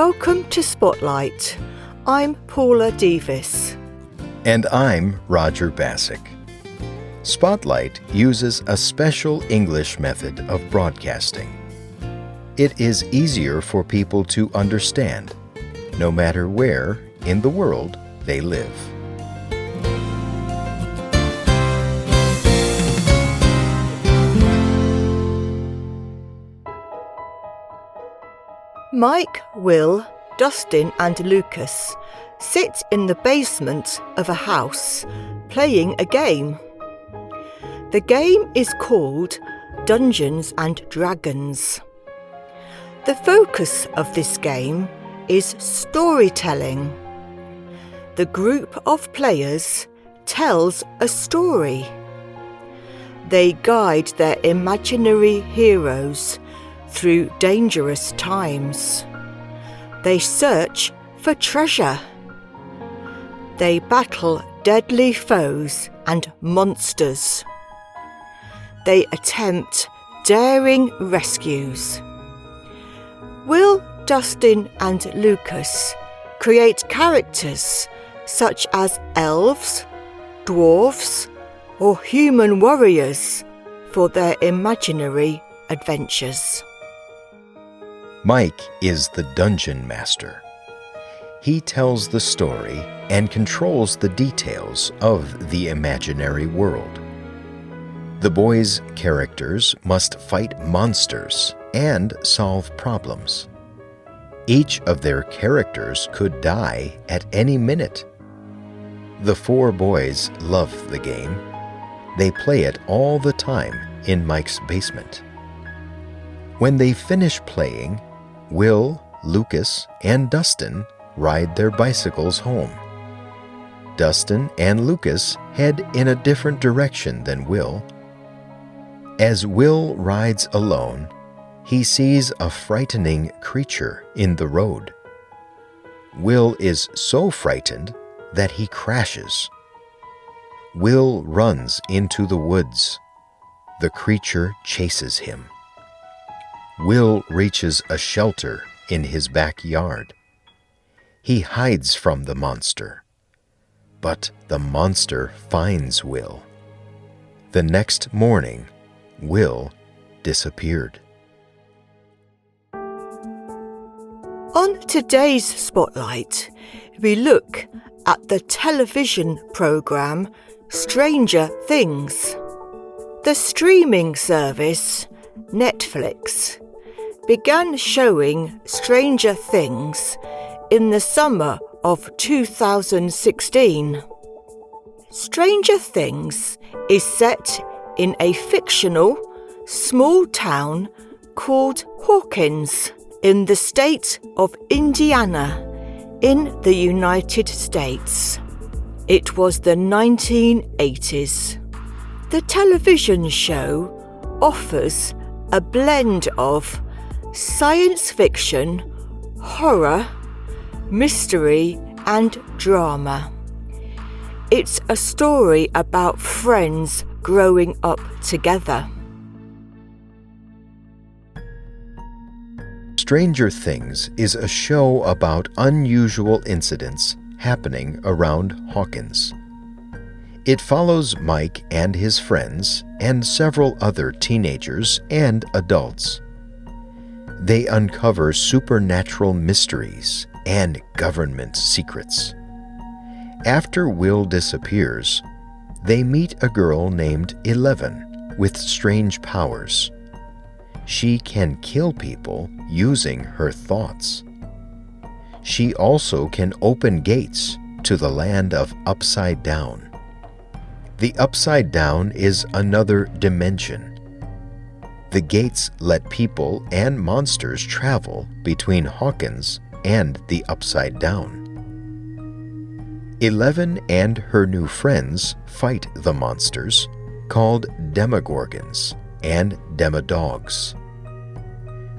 Welcome to Spotlight. I'm Paula Devis. And I'm Roger Basick. Spotlight uses a special English method of broadcasting. It is easier for people to understand, no matter where in the world they live. Mike, Will, Dustin and Lucas sit in the basement of a house playing a game. The game is called Dungeons and Dragons. The focus of this game is storytelling. The group of players tells a story. They guide their imaginary heroes through dangerous times. They search for treasure. They battle deadly foes and monsters. They attempt daring rescues. Will, Dustin and Lucas create characters such as elves, dwarfs, or human warriors for their imaginary adventures. Mike is the dungeon master. He tells the story and controls the details of the imaginary world. The boys' characters must fight monsters and solve problems. Each of their characters could die at any minute. The four boys love the game. They play it all the time in Mike's basement. When they finish playing, Will, Lucas, and Dustin ride their bicycles home. Dustin and Lucas head in a different direction than Will. As Will rides alone, he sees a frightening creature in the road. Will is so frightened that he crashes. Will runs into the woods. The creature chases him. Will reaches a shelter in his backyard. He hides from the monster. But the monster finds Will. The next morning, Will disappeared. On today's Spotlight, we look at the television programme Stranger Things. The streaming service, Netflix, began showing Stranger Things in the summer of 2016. Stranger Things is set in a fictional, small town called Hawkins in the state of Indiana in the United States. It was the 1980s. The television show offers a blend of science fiction, horror, mystery and drama. It's a story about friends growing up together. Stranger Things is a show about unusual incidents happening around Hawkins. It follows Mike and his friends and several other teenagers and adults. They uncover supernatural mysteries and government secrets. After Will disappears, they meet a girl named 11 with strange powers. She can kill people using her thoughts. She also can open gates to the land of Upside Down. The Upside Down is another dimension. The gates let people and monsters travel between Hawkins and the Upside Down. 11 and her new friends fight the monsters, called Demogorgons and Demodogs.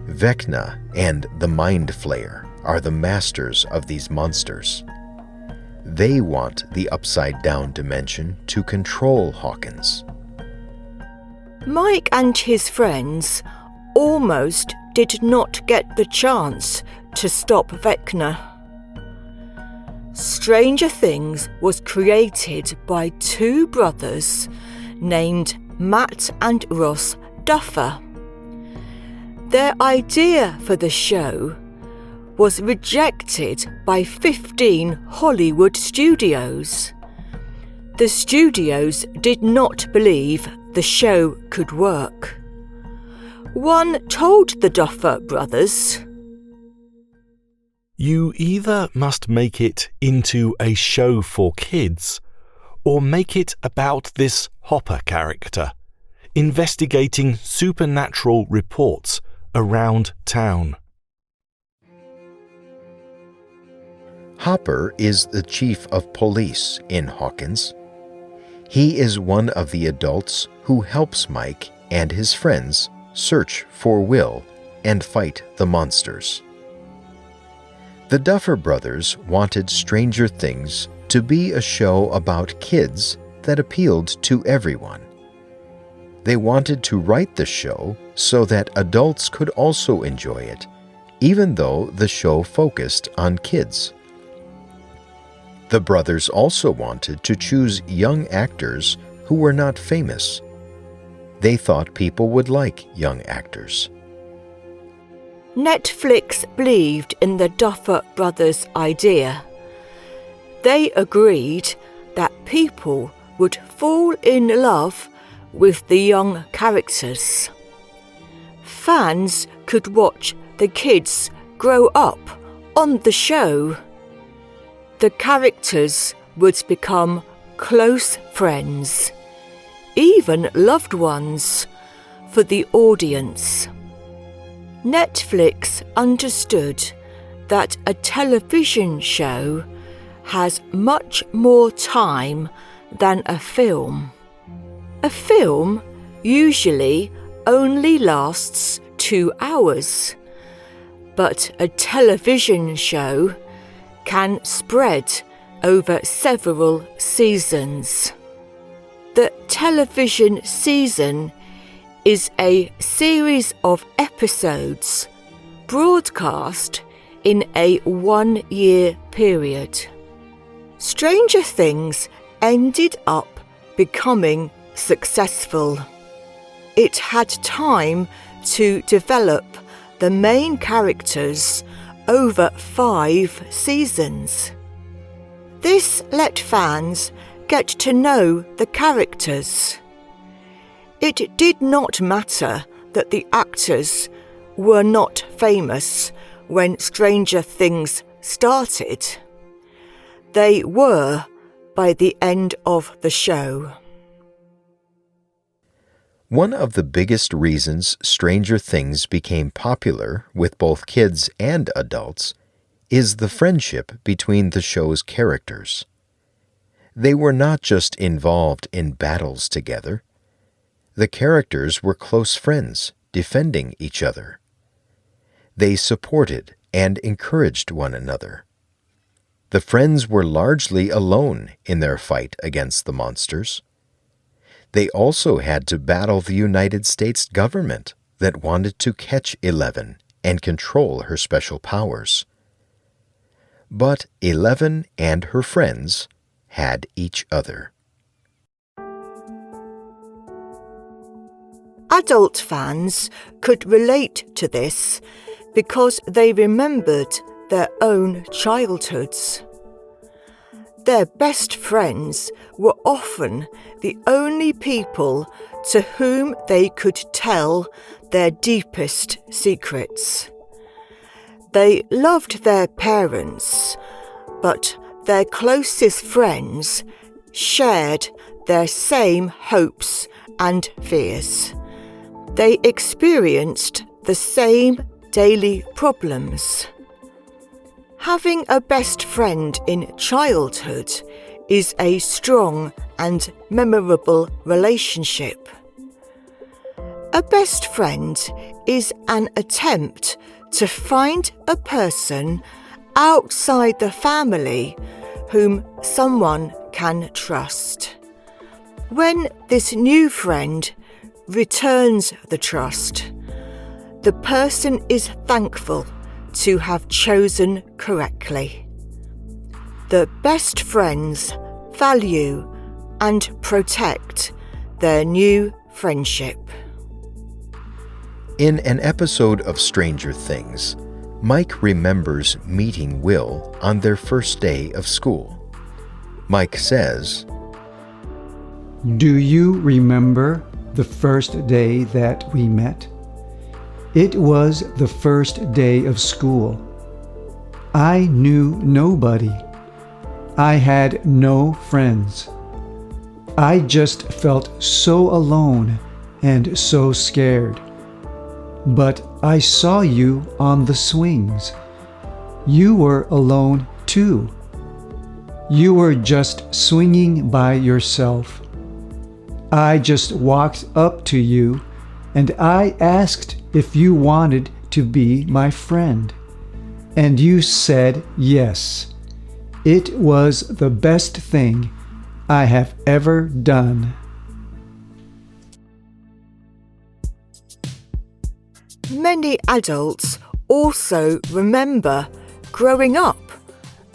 Vecna and the Mind Flayer are the masters of these monsters. They want the Upside-Down dimension to control Hawkins. Mike and his friends almost did not get the chance to stop Vecna. Stranger Things was created by two brothers named Matt and Ross Duffer. Their idea for the show was rejected by 15 Hollywood studios. The studios did not believe the show could work. One told the Duffer brothers, "You either must make it into a show for kids or make it about this Hopper character, investigating supernatural reports around town." Hopper is the chief of police in Hawkins. He is one of the adults who helps Mike and his friends search for Will and fight the monsters. The Duffer Brothers wanted Stranger Things to be a show about kids that appealed to everyone. They wanted to write the show so that adults could also enjoy it, even though the show focused on kids. The brothers also wanted to choose young actors who were not famous. They thought people would like young actors. Netflix believed in the Duffer brothers' idea. They agreed that people would fall in love with the young characters. Fans could watch the kids grow up on the show. The characters would become close friends, even loved ones, for the audience. Netflix understood that a television show has much more time than a film. A film usually only lasts 2 hours, but a television show can spread over several seasons. The television season is a series of episodes broadcast in a 1-year period. Stranger Things ended up becoming successful. It had time to develop the main characters over 5 seasons. This let fans get to know the characters. It did not matter that the actors were not famous when Stranger Things started. They were by the end of the show. One of the biggest reasons Stranger Things became popular with both kids and adults is the friendship between the show's characters. They were not just involved in battles together. The characters were close friends, defending each other. They supported and encouraged one another. The friends were largely alone in their fight against the monsters. They also had to battle the United States government that wanted to catch Eleven and control her special powers. But Eleven and her friends had each other. Adult fans could relate to this because they remembered their own childhoods. Their best friends were often the only people to whom they could tell their deepest secrets. They loved their parents, but their closest friends shared their same hopes and fears. They experienced the same daily problems. Having a best friend in childhood is a strong and memorable relationship. A best friend is an attempt to find a person outside the family whom someone can trust. When this new friend returns the trust, the person is thankful to have chosen correctly. The best friends value and protect their new friendship. In an episode of Stranger Things, Mike remembers meeting Will on their first day of school. Mike says, "Do you remember the first day that we met? It was the first day of school. I knew nobody. I had no friends. I just felt so alone and so scared. But I saw you on the swings. You were alone too. You were just swinging by yourself. I just walked up to you and I asked if you wanted to be my friend. And you said yes. It was the best thing I have ever done." Many adults also remember growing up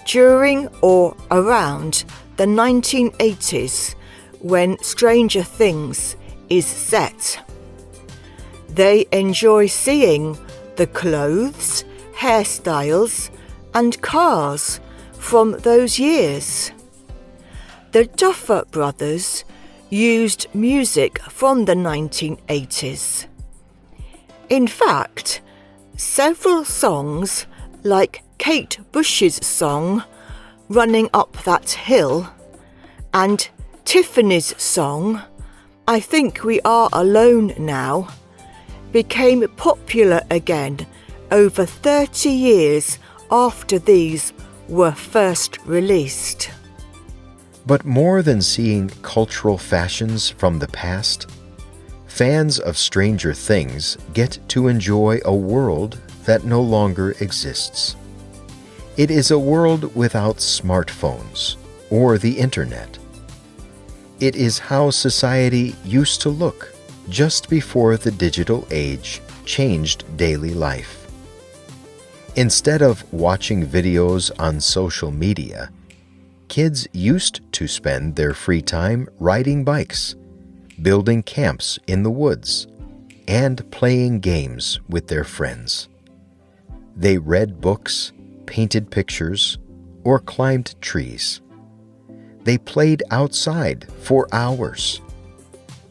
during or around the 1980s when Stranger Things is set. They enjoy seeing the clothes, hairstyles, and cars from those years. The Duffer Brothers used music from the 1980s. In fact, several songs like Kate Bush's song "Running Up That Hill" and Tiffany's song "I Think We Are Alone Now" became popular again over 30 years after these were first released. but more than seeing cultural fashions from the past, fans of Stranger Things get to enjoy a world that no longer exists. It is a world without smartphones or the internet. It is how society used to look just before the digital age changed daily life. Instead of watching videos on social media, kids used to spend their free time riding bikes, building camps in the woods, and playing games with their friends. They read books, painted pictures, or climbed trees. They played outside for hours.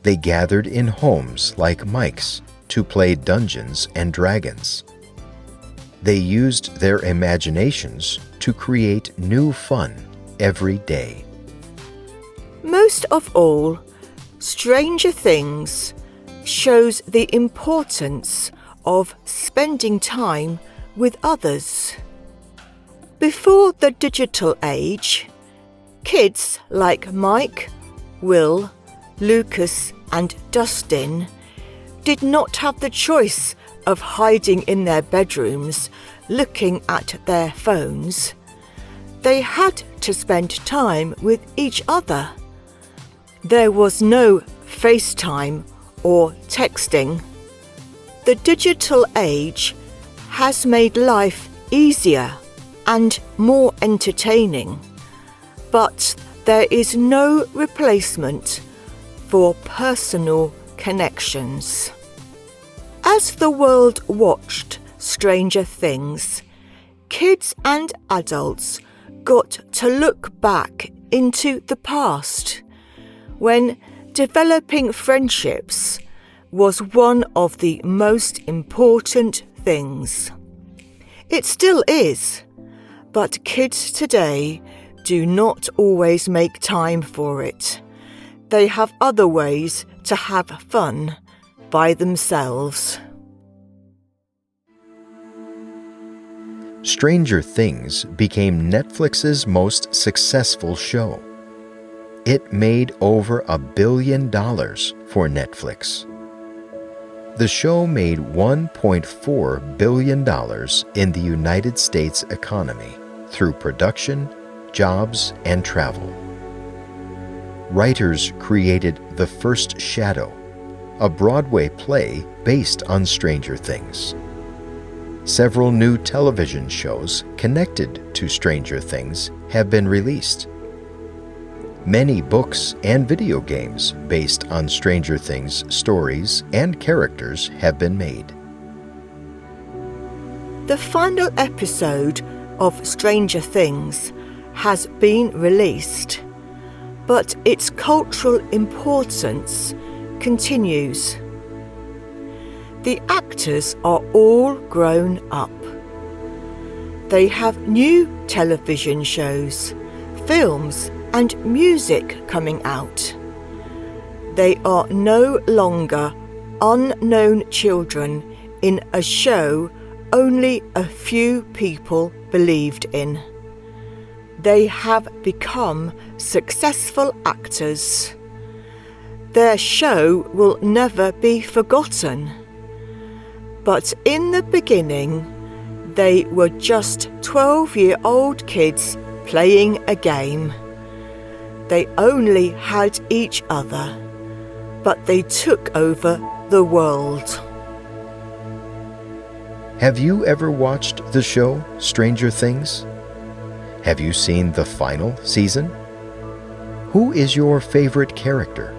They gathered in homes like Mike's to play Dungeons and Dragons. They used their imaginations to create new fun every day. Most of all, Stranger Things shows the importance of spending time with others. Before the digital age, kids like Mike, Will, Lucas, and Dustin did not have the choice of hiding in their bedrooms looking at their phones. They had to spend time with each other. There was no FaceTime or texting. The digital age has made life easier and more entertaining, but there is no replacement for personal connections. As the world watched Stranger Things, kids and adults got to look back into the past, when developing friendships was one of the most important things. It still is, but kids today do not always make time for it. They have other ways to have fun by themselves. Stranger Things became Netflix's most successful show. It made over $1 billion for Netflix. The show made $1.4 billion in the United States economy through production, jobs, and travel. Writers created The First Shadow, a Broadway play based on Stranger Things. several new television shows connected to Stranger Things have been released. Many books and video games based on Stranger Things stories and characters have been made. The final episode of Stranger Things has been released, but its cultural importance continues. The actors are all grown up. They have new television shows, films, and music coming out. They are no longer unknown children in a show only a few people believed in. They have become successful actors. Their show will never be forgotten. But in the beginning, they were just 12-year-old kids playing a game. They only had each other, but they took over the world. Have you ever watched the show Stranger Things? Have you seen the final season? Who is your favorite character?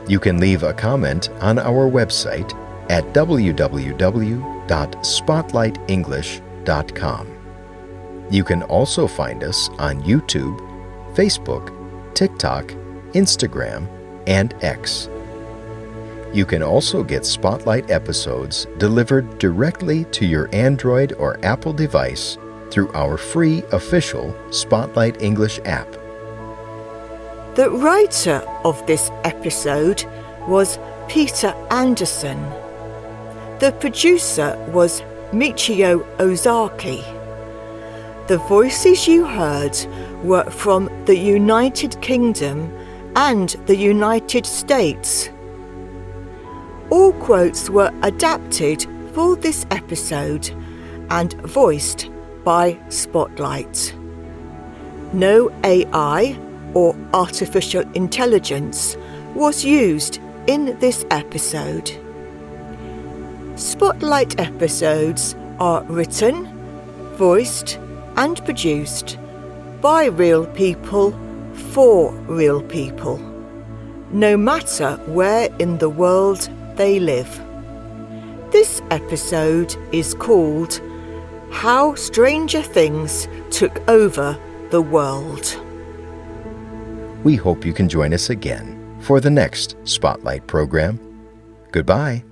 You can leave a comment on our website at www.spotlightenglish.com. You can also find us on YouTube, Facebook, TikTok, Instagram, and X. You can also get Spotlight episodes delivered directly to your Android or Apple device through our free official Spotlight English app. The writer of this episode was Peter Anderson. The producer was Michio Ozaki. The voices you heard were from the United Kingdom and the United States. All quotes were adapted for this episode and voiced by Spotlight. No AI or artificial intelligence was used in this episode. Spotlight episodes are written, voiced, and produced by real people for real people, no matter where in the world they live. This episode is called How Stranger Things Took Over the World. We hope you can join us again for the next Spotlight program. Goodbye.